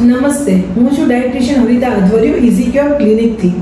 નમસ્તે, હું છું ડાયટિશિયન હરિતા અધવરિયો ઇઝીક્યોર ક્લિનિકથી.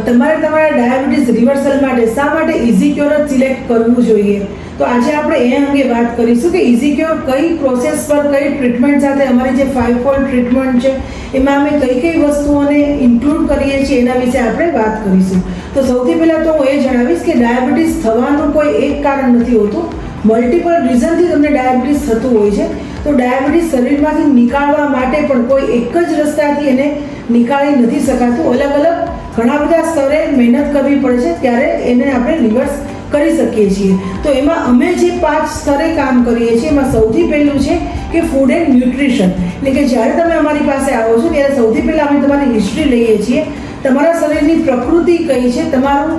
તમારે તમારા ડાયાબિટીસ રિવર્સલ માટે શા માટે ઇઝીક્યોર જ સિલેક્ટ કરવું જોઈએ, તો આજે આપણે એ અંગે વાત કરીશું કે ઇઝીક્યોર કઈ પ્રોસેસ પર કઈ ટ્રીટમેન્ટ સાથે અમારી જે 5-fold ટ્રીટમેન્ટ છે એમાં અમે કઈ કઈ વસ્તુઓને ઇન્ક્લુડ કરીએ છીએ એના વિશે આપણે વાત કરીશું. તો સૌથી પહેલાં તો હું એ જણાવીશ કે ડાયાબિટીસ થવાનું કોઈ એક કારણ નથી હોતું, મલ્ટિપલ રીઝનથી તમને ડાયાબિટીસ થતું હોય છે. તો ડાયાબિટીસ શરીરમાંથી નીકાળવા માટે પણ કોઈ એક જ રસ્તાથી એને નીકાળી નથી શકાતું. અલગ અલગ ઘણા બધા સ્તરે મહેનત કરવી પડે છે, ત્યારે એને આપણે રિવર્સ કરી શકીએ છીએ. તો એમાં અમે જે 5 સ્તરે કામ કરીએ છીએ એમાં સૌથી પહેલું છે કે ફૂડ એન્ડ ન્યુટ્રિશન. એટલે કે જ્યારે તમે અમારી પાસે આવો છો ત્યારે સૌથી પહેલાં અમે તમારી હિસ્ટ્રી લઈએ છીએ. તમારા શરીરની પ્રકૃતિ કઈ છે, તમારું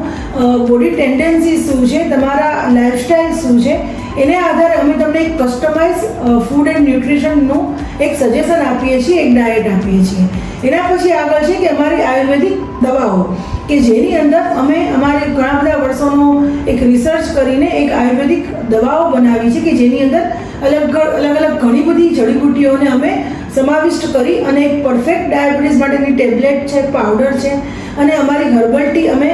બોડી ટેન્ડન્સી શું છે, તમારા લાઈફસ્ટાઈલ શું છે, એને આધારે અમે તમને એક કસ્ટમાઇઝ ફૂડ એન્ડ ન્યુટ્રિશનનું એક સજેશન આપીએ છીએ, એક ડાયટ આપીએ છીએ. એના પછી આગળ છે કે અમારી આયુર્વેદિક દવાઓ, કે જેની અંદર અમે અમારે ઘણા બધા વર્ષોનો એક રિસર્ચ કરીને એક આયુર્વેદિક દવાઓ બનાવી છે કે જેની અંદર અલગ અલગ ઘણી બધી જડીબુટ્ટીઓને અમે સમાવિષ્ટ કરી અને એક પરફેક્ટ ડાયાબિટીસ માટેની ટેબ્લેટ છે, પાવડર છે અને અમારી હર્બલ ટી અમે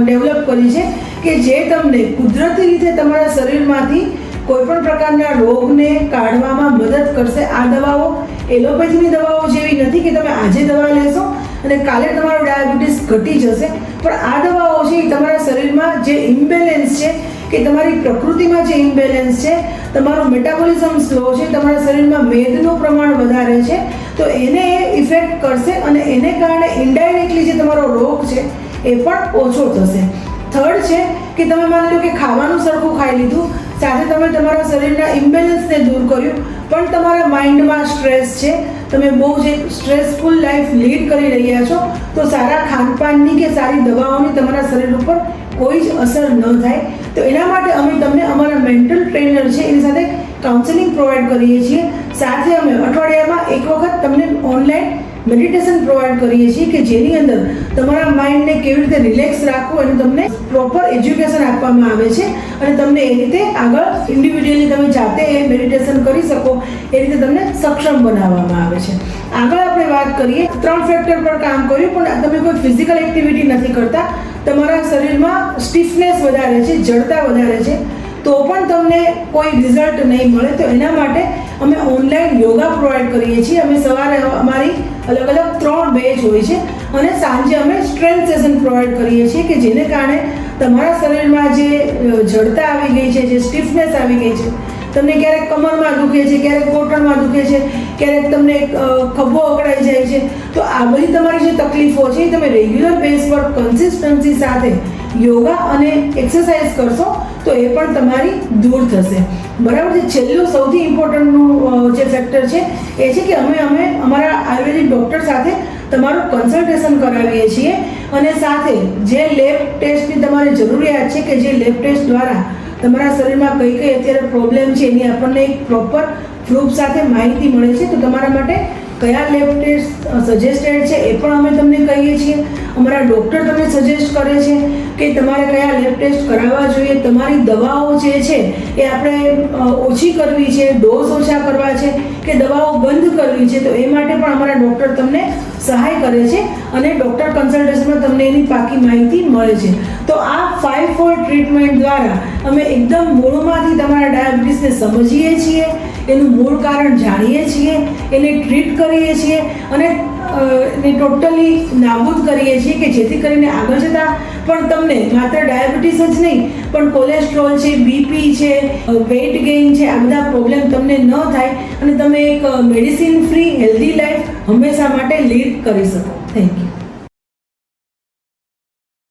ડેવલપ કરી છે કે જે તમને કુદરતી રીતે તમારા શરીરમાંથી કોઈપણ પ્રકારના રોગને કાઢવામાં મદદ કરશે. આ દવાઓ એલોપેથીની દવાઓ જેવી નથી કે તમે આજે દવા લેશો અને કાલે તમારું ડાયાબિટીસ ઘટી જશે, પણ આ દવાઓ છે એ તમારા શરીરમાં જે ઇમ્બેલેન્સ છે કે તમારી પ્રકૃતિમાં જે ઇમ્બેલેન્સ છે, તમારું મેટાબોલિઝમ સ્લો છે, તમારા શરીરમાં મેદનું પ્રમાણ વધારે છે, તો એને ઇફેક્ટ કરશે અને એને કારણે ઇનડાયરેક્ટલી જે તમારો રોગ છે એ પણ ઓછો થશે. થર્ડ છે કે તમે માની લો કે ખાવાનું સરખું ખાઈ લીધું, સાથે તમે તમારા શરીરના ઇમ્બેલેન્સને દૂર કર્યું, પણ તમારા માઇન્ડમાં સ્ટ્રેસ છે, તમે બહુ જ એક સ્ટ્રેસફુલ લાઈફ લીડ કરી રહ્યા છો, તો સારા ખાનપાનની કે સારી દવાઓની તમારા શરીર ઉપર કોઈ જ અસર ન થાય. તો એના માટે અમે તમને અમારા મેન્ટલ ટ્રેનર છે એની સાથે કાઉન્સેલિંગ પ્રોવાઈડ કરીએ છીએ. સાથે અમે અઠવાડિયામાં એક વખત તમને ઓનલાઈન મેડિટેશન પ્રોવાઈડ કરીએ છીએ કે જેની અંદર તમારા માઇન્ડને કેવી રીતે રિલેક્સ રાખવું એનું તમને પ્રોપર એજ્યુકેશન આપવામાં આવે છે અને તમને એ રીતે આગળ ઇન્ડિવિડ્યુઅલી તમે જાતે એ મેડિટેશન કરી શકો એ રીતે તમને સક્ષમ બનાવવામાં આવે છે. આગળ આપણે વાત કરીએ, 3 ફેક્ટર પર કામ કર્યું, પણ તમે કોઈ ફિઝિકલ એક્ટિવિટી નથી કરતા, તમારા શરીરમાં સ્ટીફનેસ વધારે છે, જડતા વધારે છે, તો પણ તમને કોઈ રિઝલ્ટ નહીં મળે. તો એના માટે અમે ઓનલાઈન યોગા પ્રોવાઈડ કરીએ છીએ. અમે સવારે અમારી અલગ અલગ 3 બેચ હોય છે અને સાંજે અમે સ્ટ્રેન્થ સેશન પ્રોવાઈડ કરીએ છીએ કે જેને કારણે તમારા શરીરમાં જે જડતા આવી ગઈ છે, જે સ્ટીફનેસ આવી ગઈ છે, તમને ક્યારેક કમરમાં દુખે છે, ક્યારેક ઘૂંટણમાં દુખે છે, ક્યારેક તમને ખભો અકળાઈ જાય છે, તો આ બધી તમારી જે તકલીફો છે એ તમે રેગ્યુલર બેઝ પર કન્સિસ્ટન્સી સાથે યોગા અને એક્સરસાઇઝ કરશો તો એ પણ તમારી દૂર થશે. બરાબર છે. છેલ્લું સૌથી ઇમ્પોર્ટન્ટનું જે ફેક્ટર છે એ છે કે અમે અમારા આયુર્વેદિક ડૉક્ટર સાથે તમારું કન્સલ્ટેશન કરાવીએ છીએ અને સાથે જે લેબ ટેસ્ટની તમારે જરૂરિયાત છે કે જે લેબ ટેસ્ટ દ્વારા તમારા શરીરમાં કઈ કઈ અત્યારે પ્રોબ્લેમ છે એની આપણને એક પ્રોપર પ્રૂફ સાથે માહિતી મળે છે. તો તમારા માટે કયા લેબ ટેસ્ટ સજેસ્ટેડ છે એ પણ અમે તમને કહીએ છીએ. અમારા ડૉક્ટર તમને સજેસ્ટ કરે છે કે તમારે કયા લેબ ટેસ્ટ કરાવવા જોઈએ, તમારી દવાઓ જે છે એ આપણે ઓછી કરવી છે, ડોઝ ઓછા કરવા છે કે દવાઓ બંધ કરવી છે, તો એ માટે પણ અમારા ડૉક્ટર તમને સહાય કરે છે અને ડૉક્ટર કન્સલ્ટેશનમાં તમને એની પાકી માહિતી મળે છે. તો આ 5-fold ટ્રીટમેન્ટ દ્વારા અમે એકદમ મૂળમાંથી તમારા ડાયાબિટીસને સમજીએ છીએ, એનું મૂળ કારણ જાણીએ છીએ, એને ટ્રીટ કરીએ છીએ અને ટોટલી નાબૂદ કરીએ છીએ કે જેથી કરીને આગળ જતાં પણ તમને માત્ર ડાયાબિટીસ જ નહીં પણ કોલેસ્ટ્રોલ છે, બીપી છે, વેઇટ ગેઇન છે, આ બધા પ્રોબ્લેમ તમને ન થાય અને તમે એક મેડિસિન ફ્રી હેલ્ધી લાઈફ હંમેશા માટે લીડ કરી શકો. Thank you.